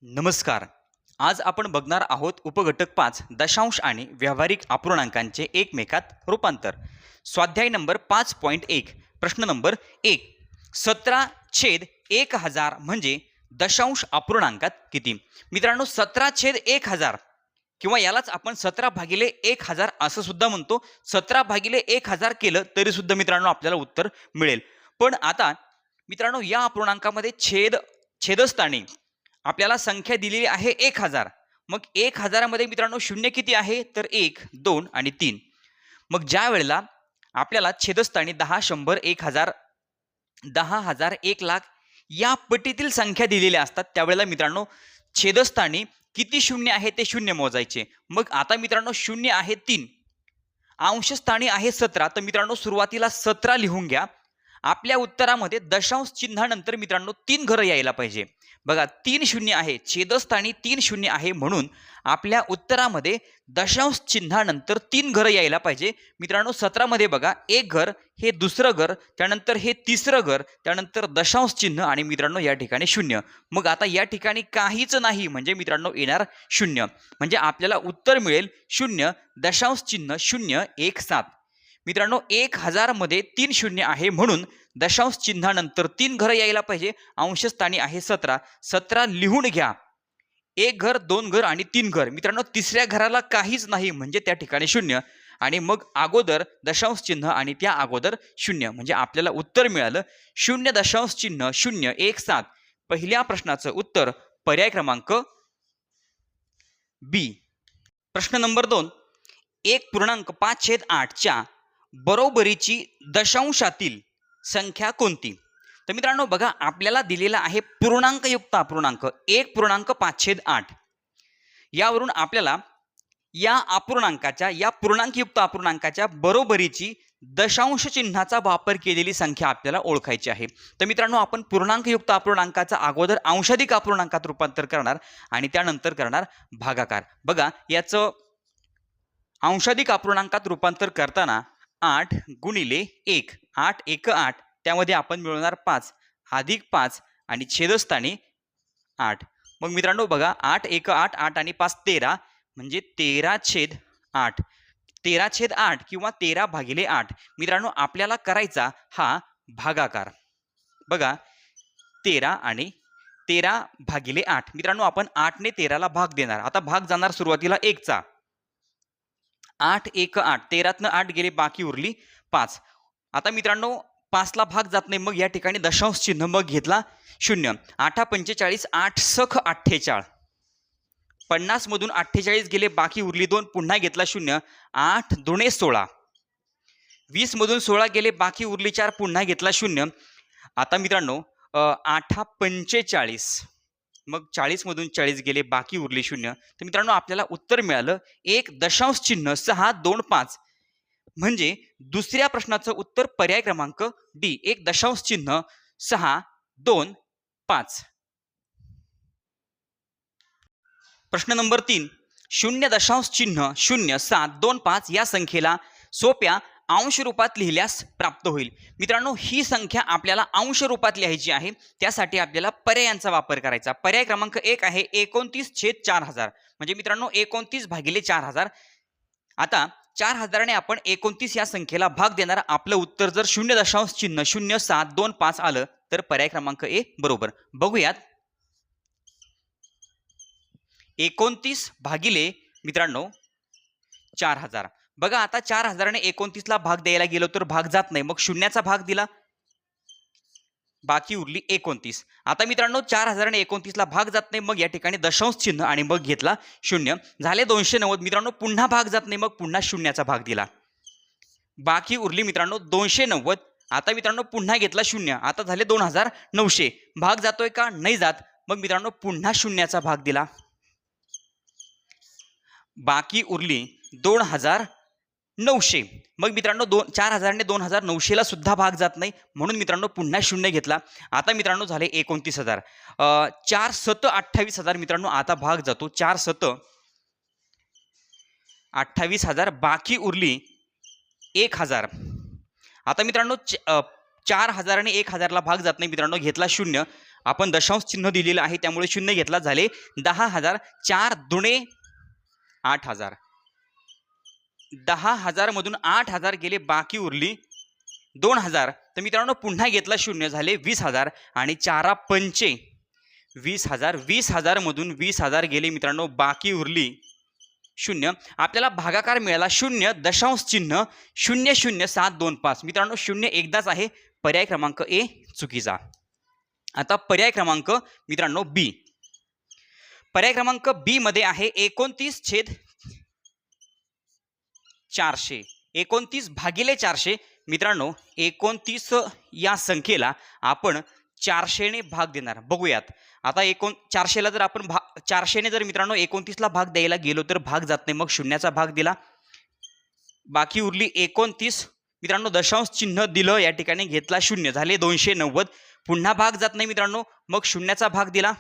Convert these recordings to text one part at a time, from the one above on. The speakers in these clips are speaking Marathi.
नमस्कार. आज आपण बघणार आहोत उपघटक 5 दशांश आणि व्यावहारिक अपूर्णांकांचे एकमेकात रूपांतर. स्वाध्याय नंबर 5.1 प्रश्न नंबर 1. 17/1000 म्हणजे दशांश अपूर्णांकात किती? मित्रांनो 17/1000 किंवा यालाच आपण 17/1000 असं सुद्धा म्हणतो. 17/1000 केलं तरी सुद्धा मित्रांनो आपल्याला उत्तर मिळेल. पण आता मित्रांनो या अपूर्णांकामध्ये छेदस्थानी आपल्याला संख्या दिलेली आहे 1000. मग 1000 मध्ये मित्रांनो शून्य किती आहे? तर 1, 2 आणि 3. मग ज्या वेळेला आपल्याला छेदस्थानी 10, 100, 1000, 10,000, 1,00,000 या पटीतील संख्या दिलेल्या असतात त्यावेळेला मित्रांनो छेदस्थानी किती शून्य आहे ते शून्य मोजायचे. मग आता मित्रांनो शून्य आहे 3, अंशस्थानी आहे 17. तर मित्रांनो सुरुवातीला 17 लिहून घ्या. आपल्या उत्तरामध्ये दशांश चिन्हानंतर मित्रांनो 3 घरं यायला पाहिजे. बघा 3 शून्य आहे, छेदस्थानी 3 शून्य आहे म्हणून आपल्या उत्तरामध्ये दशांश चिन्हानंतर 3 घरं यायला पाहिजे. मित्रांनो 17 मध्ये बघा एक घर, हे दुसरं घर, त्यानंतर हे तिसरं घर, त्यानंतर दशांश चिन्ह आणि मित्रांनो या ठिकाणी शून्य. मग आता या ठिकाणी काहीच नाही म्हणजे मित्रांनो येणार शून्य. म्हणजे आपल्याला उत्तर मिळेल 0 दशांश चिन्ह 017. मित्रांनो 1000 मध्ये 3 शून्य आहे म्हणून दशांश चिन्हानंतर 3 घरं यायला पाहिजे. अंशस्थानी आहे 17. 17 लिहून घ्या. एक घर, 2 घर आणि 3 घर. मित्रांनो तिसऱ्या घराला काहीच नाही म्हणजे त्या ठिकाणी शून्य आणि मग अगोदर दशांश चिन्ह आणि त्या अगोदर शून्य म्हणजे आपल्याला उत्तर मिळालं 0 दशांश चिन्ह 017. पहिल्या प्रश्नाचं उत्तर पर्याय क्रमांक बी. प्रश्न नंबर 2. 1.5/8 च्या बरोबरीची दशांशातील संख्या कोणती? तर मित्रांनो बघा आपल्याला दिलेला आहे पूर्णांकयुक्त अपूर्णांक 1.5/8. यावरून आपल्याला या अपूर्णांकाच्या या पूर्णांकयुक्त अपूर्णांकाच्या बरोबरीची दशांश चिन्हाचा वापर केलेली संख्या आपल्याला ओळखायची आहे. तर मित्रांनो आपण पूर्णांकयुक्त अपूर्णांकाचा अगोदर अंशाधिक अपूर्णांकात रूपांतर करणार आणि त्यानंतर करणार भागाकार. बघा याचं अंशाधिक अपूर्णांकात रूपांतर करताना 8 गुणिले 1, 8 1 8, त्यामध्ये आपण मिळवणार 5 अधिक 5 आणि छेदस्थानी 8. मग मित्रांनो बघा 8 1 8, 8 आणि 5 13 म्हणजे 13/8. 13/8 किंवा 13/8. मित्रांनो आपल्याला करायचा हा भागाकार. बघा 13 आणि 13/8. मित्रांनो आपण 8 ने 13 ला भाग देणार. आता भाग जाणार सुरुवातीला 1 चा. 8 1 8, 13तनं 8 गेले बाकी उरली 5. आता मित्रांनो 5 ला भाग जात नाही मग या ठिकाणी दशांश चिन्ह मग घेतला 0. 8 45, 8 सख 48. 50 मधून 48 गेले बाकी उरली 2, पुन्हा घेतला 0. 8 दुणे 16. 20 मधून 16 गेले बाकी उरली 4, पुन्हा घेतला 0. आता मित्रांनो 8 45, मग 40 मधून 40 गेले बाकी उरले 0. तर मित्रांनो आपल्याला उत्तर मिळालं 1 दशांश चिन्ह 625. म्हणजे दुसऱ्या प्रश्नाचं उत्तर पर्याय क्रमांक डी 1 दशांश चिन्ह 625. प्रश्न नंबर 3. 0 दशांश चिन्ह 0725 या संख्येला सोप्या अंश रूपात लिहिल्यास प्राप्त होईल. मित्रांनो ही संख्या आपल्याला अंश रूपात लिहायची आहे. त्यासाठी आपल्याला पर्यायांचा वापर करायचा. पर्याय क्रमांक 1 आहे 29/4000. म्हणजे मित्रांनो 29/4000. आता 4000 ने आपण 29 या संख्येला भाग देणार. आपलं उत्तर जर 0 दशांश चिन्ह 0725 आलं तर पर्याय क्रमांक ए बरोबर. बघूयात 29 भागिले मित्रांनो 4000. बघा आता 4000 ने 29 ला भाग द्यायला गेलो तर भाग जात नाही. मग शून्याचा भाग दिला बाकी उरली 29. आता मित्रांनो 4000 ने 29 ला भाग जात नाही मग या ठिकाणी दशांश चिन्ह आणि मग घेतला 0. झाले 290. मित्रांनो पुन्हा भाग जात नाही मग पुन्हा शून्याचा भाग दिला. बाकी उरली मित्रांनो 290. आता मित्रांनो पुन्हा घेतला 0. आता झाले 2900. भाग जातोय का? नाही जात. मग मित्रांनो पुन्हा शून्याचा भाग दिला. बाकी उरली 2900. मग मित्रांनो 4000 ने 2900 ला सुद्धा भाग जात नाही म्हणून मित्रांनो पुन्हा 0 घेतला. आता मित्रांनो झाले 29,000. 4 7 28,000. मित्रांनो आता भाग जातो 4 7 28,000. बाकी उरली 1000. आता मित्रांनो 4000 ने 1000ला भाग जात नाही मित्रांनो, घेतला शून्य. आपण दशांश चिन्ह दिलेलं आहे त्यामुळे शून्य घेतला, झाले 10,000. 4 दुणे 8,000. 10,000 मधून 8,000 गेले, बाकी उरली 2,000. तर मित्रांनो पुन्हा घेतला शून्य, झाले 20,000 आणि 4 पंचे 20,000. 20,000 मधून 20,000 गेले मित्रांनो, बाकी उरली शून्य. आपल्याला भागाकार मिळाला शून्य दशांश चिन्ह 00725. मित्रांनो शून्य एकदाच आहे, पर्याय क्रमांक ए चुकीचा. आता पर्याय क्रमांक मित्रांनो बी. पर्याय क्रमांक बी मध्ये आहे 29/400. 29 भागिले 400. मित्रांनो 29 या संख्येला आपण 400 ने भाग देणार. बघूयात आता 400ला जर आपण 400 ने जर मित्रांनो 29ला भाग द्यायला गेलो तर भाग जात नाही, मग शून्याचा भाग दिला, बाकी उरली 29. मित्रांनो दशांश चिन्ह दिलं, या ठिकाणी घेतला शून्य, झाले 290. पुन्हा भाग जात नाही मित्रांनो, मग शून्याचा भाग दिला,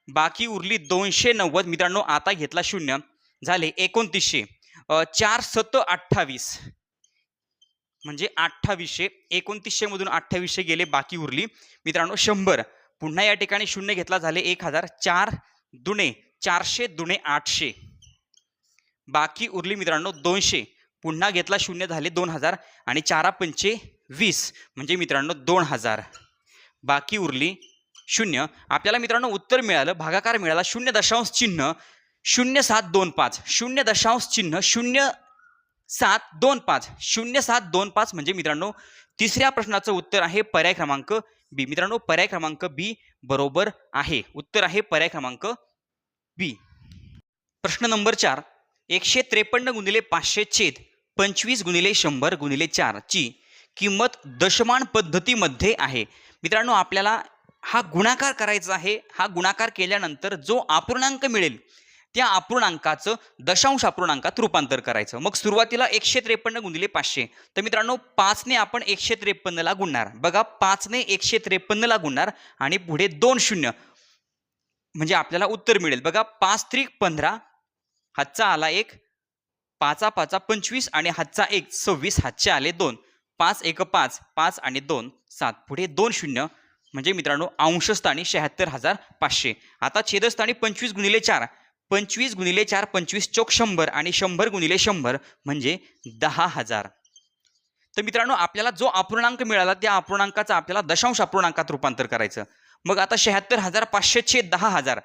बाकी उरली 290. मित्रांनो आता घेतला शून्य, झाले 2900. 4 7 28 म्हणजे 2800. 2900 मधून 2800 गेले, बाकी उरली मित्रांनो 100. पुन्हा या ठिकाणी शून्य घेतला, झाले 1000. 4 दुणे 400 दुणे 800, बाकी उरली मित्रांनो 200. पुन्हा घेतला शून्य, झाले 2000 आणि 4 पंचे 20 म्हणजे मित्रांनो 2000, बाकी उरली शून्य. आपल्याला मित्रांनो उत्तर मिळालं, भागाकार मिळाला 0.0725. 0.725 0.725 म्हणजे मित्रांनो तिसऱ्या प्रश्नाचं उत्तर आहे पर्याय क्रमांक बी. मित्रांनो पर्याय क्रमांक बी बरोबर आहे, उत्तर आहे पर्याय क्रमांक बी. प्रश्न नंबर 4. 153 गुणिले 500 छेद 25 गुणिले 100 गुणिले 4 ची किंमत दशमान पद्धतीमध्ये आहे. मित्रांनो आपल्याला हा गुणाकार करायचा आहे. हा गुणाकार केल्यानंतर जो अपूर्णांक मिळेल त्या अपूर्णांकाचं दशांश अपूर्णांकात रूपांतर करायचं. मग सुरुवातीला 153 गुणिले 500. तर मित्रांनो 5 ने आपण 153ला गुणणार. बघा 5 ने 153ला गुणणार आणि पुढे 2 शून्य म्हणजे आपल्याला उत्तर मिळेल. बघा 5 त्रिक 15, हातचा आला 1, 5 5 25 आणि हातचा 1 26, हातचे आले 2. 5 1 5, 5 आणि 2 7, पुढे 2 शून्य म्हणजे मित्रांनो अंशस्थानी 76,500. आता छेदस्थानी 25 गुणिले 4. 25 गुणिले 4 25 चौक 100 आणि 100 गुणिले 100 म्हणजे 10,000. तर मित्रांनो आपल्याला जो अपूर्णांक मिळाला त्या अपूर्णांकाचा आपल्याला दशांश अपूर्णांकात रूपांतर करायचं. मग आता 76,500 छेद 10,000.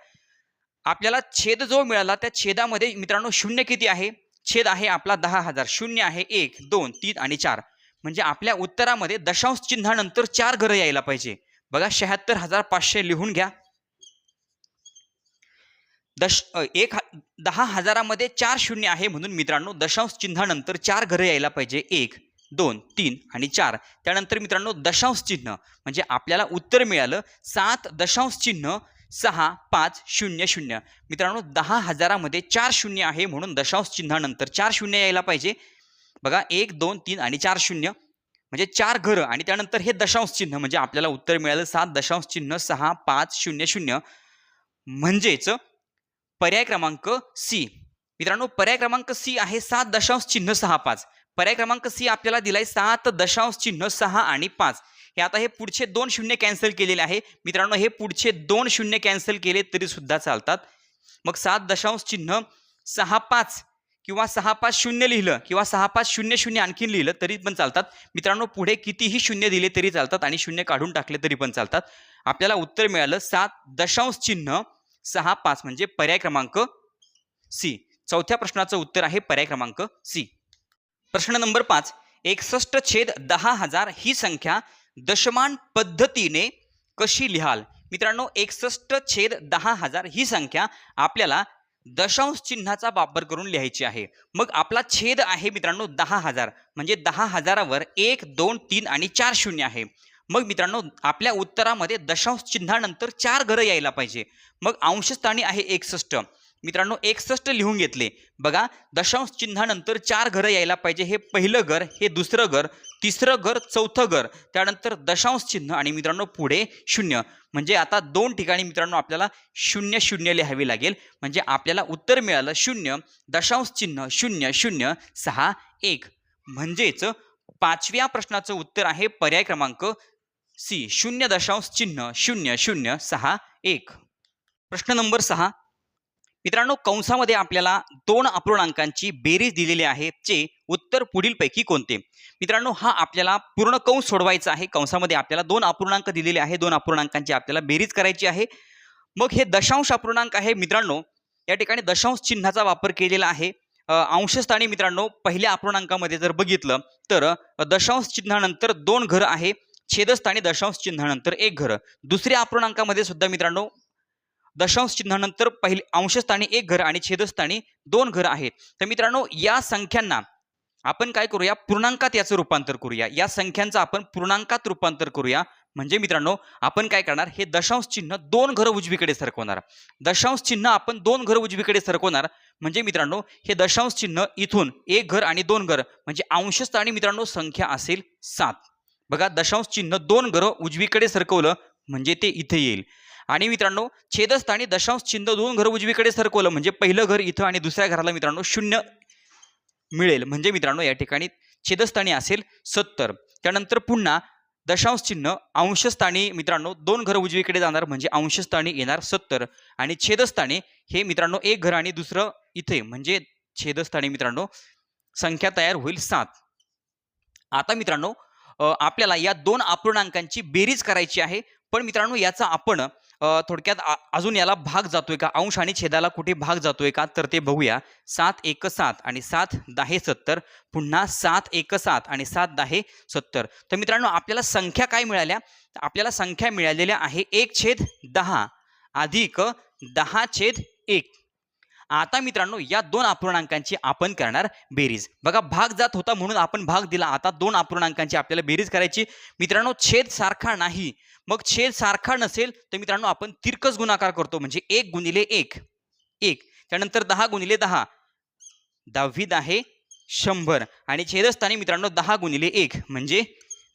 आपल्याला छेद जो मिळाला त्या छेदामध्ये मित्रांनो शून्य किती आहे? छेद आहे आपला 10,000. शून्य आहे 1 2 3 आणि 4 म्हणजे आपल्या उत्तरामध्ये दशांश चिन्हानंतर 4 घरं यायला पाहिजे. बघा 76,500 लिहून घ्या. 10,000 मध्ये 4 शून्य आहे म्हणून मित्रांनो दशांश चिन्हानंतर 4 घरं यायला पाहिजे. 1 2 3 आणि 4. त्यानंतर मित्रांनो दशांश चिन्ह म्हणजे आपल्याला उत्तर मिळालं 7.66500. मित्रांनो 10,000 मध्ये 4 शून्य आहे म्हणून दशांश चिन्हानंतर 4 शून्य यायला पाहिजे. बघा 1 2 3 आणि 4 शून्य म्हणजे 4 घरं आणि त्यानंतर हे दशांश चिन्ह म्हणजे आपल्याला उत्तर मिळालं 7.6500 म्हणजेच पर्याय क्रमांक सी. मित्रांनो पर्याय क्रमांक सी आहे 7.65. पर्याय क्रमांक सी आपल्याला दिलाय 7.6 आणि 5. हे आता हे पुढचे 2 शून्य कॅन्सल केलेले आहे. मित्रांनो हे पुढचे 2 शून्य कॅन्सल केले तरी सुद्धा चालतात. मग 7.65 किंवा 650 लिहिलं किंवा 6500 आणखीन लिहिलं तरी पण चालतात. मित्रांनो पुढे कितीही शून्य दिले तरी चालतात आणि शून्य काढून टाकले तरी पण चालतात. आपल्याला उत्तर मिळालं 7.65 म्हणजे पर्याय क्रमांक सी. चौथ्या प्रश्नाचं उत्तर आहे पर्याय क्रमांक सी. प्रश्न नंबर 5. 61/10,000 ही संख्या दशमान पद्धतीने कशी लिहाल? मित्रांनो 61/10,000 ही संख्या आपल्याला दशांश चिन्हाचा वापर करून लिहायची आहे. मग आपला छेद आहे मित्रांनो 10,000 म्हणजे 10,000वर 1 2 3 आणि 4 शून्य आहे. मग मित्रांनो आपल्या उत्तरामध्ये दशांश चिन्हानंतर 4 घरं यायला पाहिजे. मग अंशस्थानी आहे 61. मित्रांनो 61 लिहून घेतले. बघा दशांश चिन्हानंतर 4 घरं यायला पाहिजे. हे पहिलं घर, हे दुसरं घर, तिसरं घर, चौथं घर, त्यानंतर दशांश चिन्ह आणि मित्रांनो पुढे शून्य म्हणजे आता 2 ठिकाणी मित्रांनो आपल्याला 0 0 लिहावे लागेल. म्हणजे आपल्याला उत्तर मिळालं 0 दशांश चिन्ह 0 0 6 1 म्हणजेच पाचव्या प्रश्नाचं उत्तर आहे पर्याय क्रमांक सी 0.0061. प्रश्न नंबर 6. मित्रांनो कंसामध्ये आपल्याला दोन अपूर्णांकांची बेरीज दिलेली आहे चे उत्तर पुढीलपैकी कोणते? मित्रांनो हा आपल्याला पूर्ण कंस सोडवायचा आहे. कंसामध्ये आपल्याला दोन अपूर्णांक दिलेले आहे, दोन अपूर्णांकांची आपल्याला बेरीज करायची आहे. मग हे दशांश अपूर्णांक आहे मित्रांनो, या ठिकाणी दशांश चिन्हाचा वापर केलेला आहे. अंशस्थानी मित्रांनो पहिल्या अपूर्णांकामध्ये जर बघितलं तर दशांश चिन्हानंतर 2 घर आहे, छेदस्थानी दशांश चिन्हानंतर 1 घर. दुसऱ्या अपूर्णांकामध्ये सुद्धा मित्रांनो दशांश चिन्हानंतर पहिले अंशस्थानी 1 घर आणि छेदस्थानी 2 घर आहेत. तर मित्रांनो या संख्यांना आपण काय करूया, पूर्णांकात याचं रूपांतर करूया. या संख्यांचं आपण पूर्णांकात रूपांतर करूया. म्हणजे मित्रांनो आपण काय करणार, हे दशांश चिन्ह 2 घर उजवीकडे सरकवणार. दशांश चिन्ह आपण 2 घर उजवीकडे सरकवणार. म्हणजे मित्रांनो हे दशांश चिन्ह इथून 1 घर आणि 2 घर म्हणजे अंशस्थानी मित्रांनो संख्या असेल 7. बघा दशांश चिन्ह 2 घर उजवीकडे सरकवलं म्हणजे ते इथे येईल. आणि मित्रांनो छेदस्थानी दशांश चिन्ह 2 घर उजवीकडे सरकवलं म्हणजे पहिलं घर इथं आणि दुसऱ्या घराला मित्रांनो 0 मिळेल. म्हणजे मित्रांनो या ठिकाणी छेदस्थानी असेल 70. त्यानंतर पुन्हा दशांश चिन्ह अंशस्थानी मित्रांनो 2 घर उजवीकडे जाणार म्हणजे अंशस्थानी येणार 70 आणि छेदस्थानी हे मित्रांनो 1 घर आणि दुसरं इथे म्हणजे छेदस्थानी मित्रांनो संख्या तयार होईल 7. आता मित्रांनो आपल्याला या दोन अपूर्णांकांची बेरीज करायची आहे. पण मित्रांनो याचा आपण थोडक्यात अजून याला भाग जातोय का, अंश आणि छेदाला कुठे भाग जातोय का, तर ते बघूया. 7 1 7 आणि 7 10 70. पुन्हा 7 1 7 आणि 7 10 70. तर मित्रांनो आपल्याला संख्या काय मिळाल्या, आपल्याला संख्या मिळालेल्या आहे 1/10 अधिक 10/1. आता मित्रांनो या दोन अपूर्णांकांची आपण करणार बेरीज. बघा भाग जात होता म्हणून आपण भाग दिला. आता दोन अपूर्णांकांची आपल्याला बेरीज करायची. मित्रांनो छेद सारखा नाही, मग छेद सारखा नसेल तर मित्रांनो आपण तिरकस गुणाकार करतो म्हणजे 1 गुणिले 1 1. त्यानंतर 10 गुणिले 10 10 10 100 आणि छेदस्थानी मित्रांनो 10 गुणिले 1 म्हणजे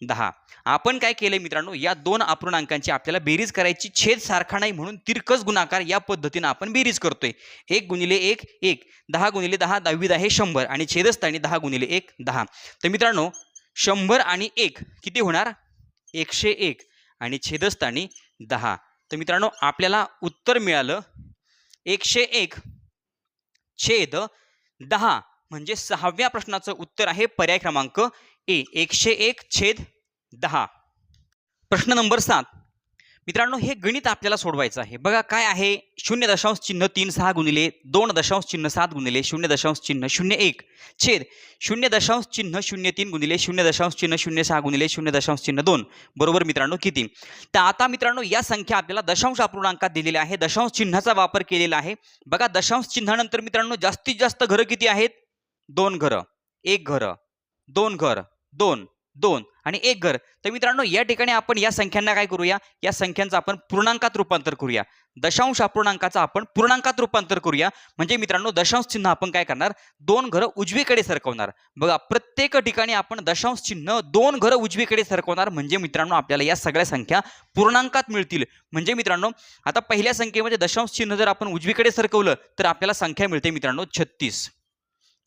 10. आपण काय केलंय मित्रांनो या दोन अपूर्णांकांची आपल्याला बेरीज करायची. छेद सारखा नाही म्हणून तिरकस गुणाकार या पद्धतीने आपण बेरीज करतोय. 1 गुणिले 1 1, 10 गुणिले 10 10 10 100 आणि छेदस्थानी 10 गुणिले 1 10. तर मित्रांनो 100 आणि 1 किती होणार 101 आणि छेदस्थानी 10. तर मित्रांनो आपल्याला उत्तर मिळालं 101 छेद 10 म्हणजे 6व्या प्रश्नाचं उत्तर आहे पर्याय क्रमांक ए 101 छेद 10. प्रश्न नंबर 7. मित्रांनो हे गणित आपल्याला सोडवायचं आहे. बघा काय आहे 0.36 गुणिले 2.7 गुणिले 0.01 छेद 0.03 गुणिले 0.06 गुणिले 0.02 बरोबर मित्रांनो किती. तर आता मित्रांनो या संख्या आपल्याला दशांश अपूर्णांकात दिलेल्या आहे. दशांश चिन्हाचा वापर केलेला आहे. बघा दशांश चिन्हानंतर मित्रांनो जास्तीत जास्त घरं किती आहेत, 2 घरं, 1 घर, 2 घर, 2 2 आणि 1 घर. तर मित्रांनो या ठिकाणी आपण या संख्यांना काय करूया, या संख्यांचं आपण पूर्णांकात रूपांतर करूया. दशांश अपूर्णांकाचं आपण पूर्णांकात रूपांतर करूया. म्हणजे मित्रांनो दशांश चिन्ह आपण काय करणार 2 घरं उजवीकडे सरकवणार. बघा प्रत्येक ठिकाणी आपण दशांश चिन्ह 2 घरं उजवीकडे सरकवणार म्हणजे मित्रांनो आपल्याला या सगळ्या संख्या पूर्णांकात मिळतील. म्हणजे मित्रांनो आता पहिल्या संख्येमध्ये दशांश चिन्ह जर आपण उजवीकडे सरकवलं तर आपल्याला संख्या मिळते मित्रांनो 36.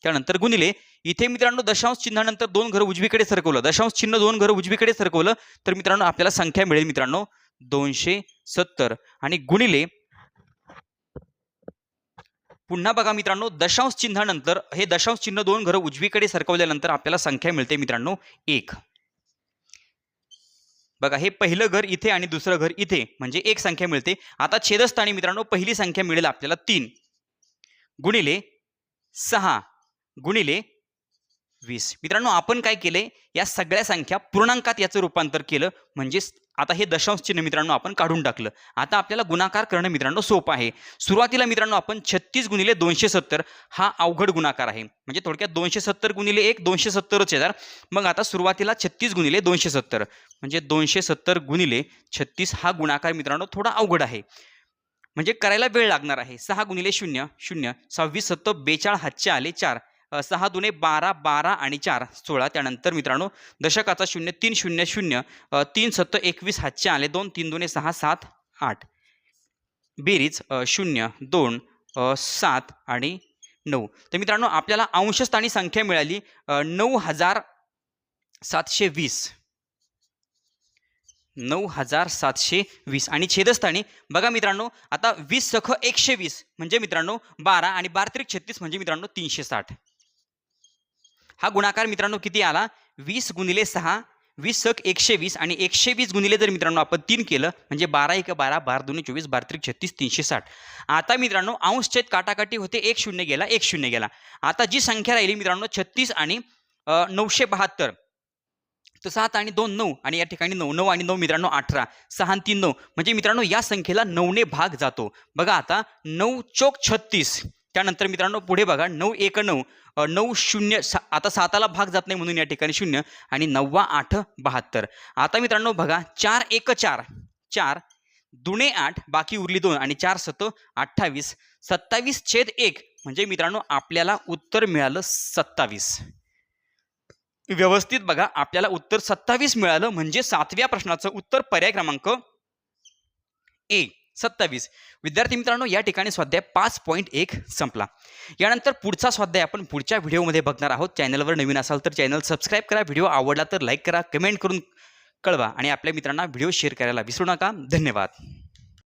त्यानंतर गुणिले इथे मित्रांनो दशांश चिन्हानंतर 2 घरं उजवीकडे सरकवलं, दशांश चिन्ह 2 घरं उजवीकडे सरकवलं तर मित्रांनो आपल्याला संख्या मिळेल मित्रांनो 270 आणि गुणिले पुन्हा बघा मित्रांनो दशांश चिन्हानंतर हे दशांश चिन्ह 2 घरं उजवीकडे सरकवल्यानंतर आपल्याला संख्या मिळते मित्रांनो 1. बघा हे पहिलं घर इथे आणि दुसरं घर इथे म्हणजे 1 संख्या मिळते. आता छेदस्थानी मित्रांनो पहिली संख्या मिळेल आपल्याला 3 गुणिले 6 गुणिले 20. मित्रांनो आपण काय केले या सगळ्या संख्या पूर्णांकात याचं रूपांतर केलं म्हणजे आता हे दशांश चिन्ह मित्रांनो आपण काढून टाकलं. आता आपल्याला गुणाकार करणं मित्रांनो सोपं आहे. सुरुवातीला मित्रांनो आपण 36 गुणिले 270 हा अवघड गुणाकार आहे. म्हणजे थोडक्यात 270 गुणिले 1 270च येणार. मग आता सुरुवातीला 36 गुणिले 270 म्हणजे 270 गुणिले 36 हा गुणाकार मित्रांनो थोडा अवघड आहे. म्हणजे करायला वेळ लागणार आहे. 6 गुणिले 0 0 26 7 42 हातचे आले 4 6 दुने 12 12 आणि 4 16. त्यानंतर मित्रांनो दशकाचा 0 3 0 0 3 7 21 हातचे आले 2 3 दुने 6 7 8 बेरीज 0 2 7 आणि 9. तर मित्रांनो आपल्याला अंशस्थानी संख्या मिळाली 9000 720, 9720 आणि छेदस्थानी बघा मित्रांनो, आता 20 सख 120 म्हणजे मित्रांनो 12 आणि 12 36 म्हणजे मित्रांनो 360. हा गुणाकार मित्रांनो किती आला? 20 गुणिले 6, 20 सख 120 आणि 120 गुणिले जर मित्रांनो आपण 3 केलं म्हणजे 12 1 12, 12 2 24, 12 36 360. आता मित्रांनो अंश छेद काटाकाटी होते, 1 0 गेला, 1 0 गेला. आता जी संख्या राहिली मित्रांनो 36 आणि 972, तर 7 आणि 2 9 आणि या ठिकाणी 9 9 आणि 9 मित्रांनो 18, 6 आणि 3 9 म्हणजे मित्रांनो या संख्येला 9 ने भाग जातो. बघा आता 9 चौक 36, त्यानंतर मित्रांनो पुढे बघा 9 1 9, 9 0, आता 7ला भाग जात नाही म्हणून या ठिकाणी 0 आणि 9 8 72. आता मित्रांनो बघा 4 1 4, 4 दुणे 8 बाकी उरली 2 आणि 4 7 28, 27/1 म्हणजे मित्रांनो आपल्याला उत्तर मिळालं 27. व्यवस्थित बघा, आपल्याला उत्तर 27 मिळालं म्हणजे 7व्या प्रश्नाचं उत्तर पर्याय क्रमांक ए 27. विद्यार्थी मित्रांनो या ठिकाणी स्वाध्याय 5.1 संपला. यानंतर पुढचा स्वाध्याय आपण पुढच्या व्हिडिओमध्ये बघणार आहोत. चॅनलवर नवीन असाल तर चॅनल सबस्क्राईब करा, व्हिडिओ आवडला तर लाईक करा, कमेंट करून कळवा आणि आपल्या मित्रांना व्हिडिओ शेअर करायला विसरू नका. धन्यवाद.